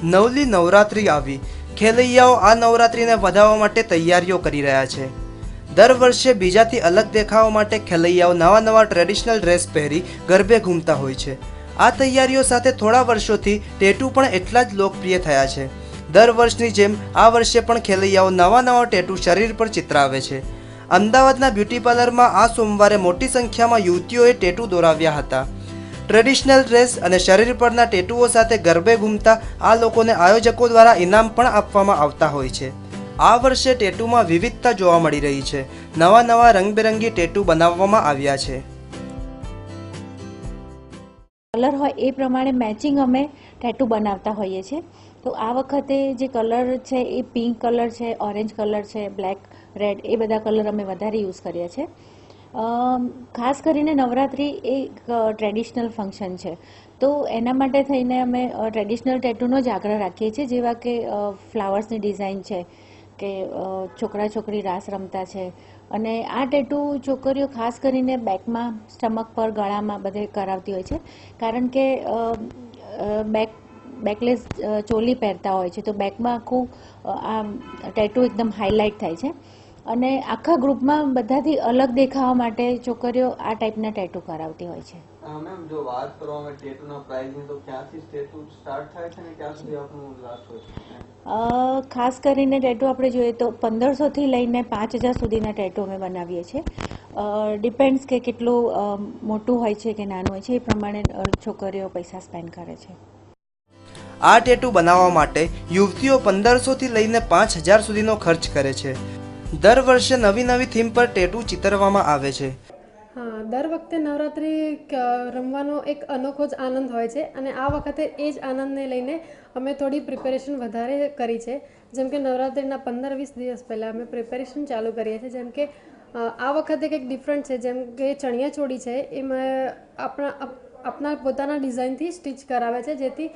નવલી નવરાત્રી આવી ખેલૈયાઓ આ નવરાત્રીને વધાવવા માટે તૈયારીઓ કરી રહ્યા છે। દર વર્ષે બીજાથી અલગ દેખાવા માટે ખેલૈયાઓ નવા ટ્રેડિશનલ ડ્રેસ પહેરી ગરબે ઘૂમતા હોય છે। આ તૈયારીઓ સાથે થોડા વર્ષોથી ટેટુ પણ એટલા જ લોકપ્રિય થયા છે। દર વર્ષની જેમ આ વર્ષે પણ ખેલૈયાઓ નવા ટેટુ શરીર પર ચિતરાવે છે। અમદાવાદના બ્યુટી પાર્લરમાં આ સોમવારે મોટી સંખ્યામાં યુવતીઓએ ટેટુ દોરાવ્યા હતા। ટ્રેડિશનલ ડ્રેસ અને શરીર પરના ટેટુઓ સાથે ગરબે ઘૂમતા આ લોકોને આયોજકો દ્વારા ઇનામ પણ આપવામાં આવતા હોય છે। આ વર્ષે ટેટુમાં વિવિધતા જોવા મળી રહી છે। નવા રંગબેરંગી ટેટુ બનાવવામાં આવ્યા છે। કલર હોય એ પ્રમાણે મેચિંગ અમે ટેટુ બનાવતા હોઈએ છીએ। તો આ વખતે જે કલર છે એ પિંક કલર છે, ઓરેન્જ કલર છે, બ્લેક, રેડ એ બધા કલર અમે વધારે યુઝ કર્યા છે। ખાસ કરીને નવરાત્રિ એક ટ્રેડિશનલ ફંક્શન છે, તો એના માટે થઈને અમે ટ્રેડિશનલ ટેટુનો જ આગ્રહ રાખીએ છીએ, જેવા કે ફ્લાવર્સની ડિઝાઇન છે કે છોકરા છોકરી રાસ રમતા છે। અને આ ટેટુ છોકરીઓ ખાસ કરીને બેકમાં, સ્ટમક પર, ગળામાં બધે કરાવતી હોય છે, કારણ કે બેકલેસ ચોલી પહેરતા હોય છે, તો બેકમાં આખું આ ટેટુ એકદમ હાઇલાઇટ થાય છે। અને આખા ગ્રુપમાં બધાથી અલગ દેખાવા માટે છોકરીઓ આ ટાઈપના ટેટુ કરાવતી હોય છે। મેમ, જો વાત કરવામાં ટેટુના પ્રાઇસની, તો ક્યાંથી ટેટુ સ્ટાર્ટ થાય છે અને ક્યાં સુધી આપનું લાસ્ટ હોય છે? ખાસ કરીને ટેટુ આપણે જોઈએ તો 1500 થી લઈને 5000 સુધીના ટેટુ અમે બનાવીએ છીએ। ડિપેન્ડ્સ કે કેટલું મોટું હોય છે કે નાનું હોય છે, એ પ્રમાણે છોકરીઓ પૈસા સ્પેન્ડ કરે છે। આ ટેટુ બનાવવા માટે યુવતીઓ 1500 થી લઈને 5000 સુધીનો ખર્ચ કરે છે। દર વર્ષે નવી થીમ પર ટેટુ ચિતરવામાં આવે છે। હા, દર વખતે નવરાત્રિ રમવાનો એક અનોખો જ આનંદ હોય છે, અને આ વખતે એ જ આનંદને લઈને અમે થોડી પ્રિપેરેશન વધારે કરી છે। જેમ કે નવરાત્રિના 15-20 દિવસ પહેલાં અમે પ્રિપેરેશન ચાલુ કરીએ છીએ। જેમ કે આ વખતે કંઈક ડિફરન્ટ છે, જેમ કે ચણિયા ચોળી છે, એમાં આપણા પોતાના ડિઝાઇનથી સ્ટિચ કરાવે છે, જેથી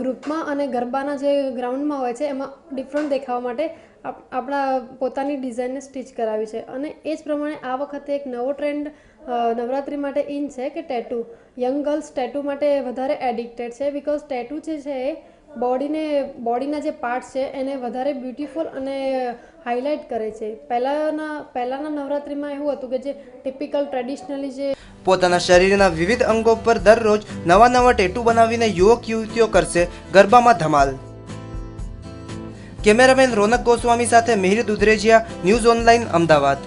ગ્રુપમાં અને ગરબાના જે ગ્રાઉન્ડમાં હોય છે એમાં ડિફરન્ટ દેખાવા માટે આપણા પોતાની ડિઝાઇનને સ્ટિચ કરાવી છે। અને એ જ પ્રમાણે આ વખતે એક નવો ટ્રેન્ડ નવરાત્રિ માટે ઇન છે કે ટેટુ યંગ ગર્લ્સ ટેટુ માટે વધારે એડિક્ટેડ છે, બિકોઝ ટેટુ જે છે એ બોડીના જે પાર્ટ્સ છે એને વધારે બ્યુટીફુલ અને હાઇલાઇટ કરે છે। પહેલાંના નવરાત્રિમાં એવું હતું કે જે ટિપિકલ ટ્રેડિશનલી જે પોતાના શરીરના વિવિધ અંગો પર દરરોજ નવા ટેટુ બનાવીને યુવક યુવતીઓ કરશે ગરબામાં ધમાલ। કેમેરામેન રોનક ગોસ્વામી સાથે મિહિર દુધરેજિયા, ન્યૂઝ ઓનલાઇન, અમદાવાદ।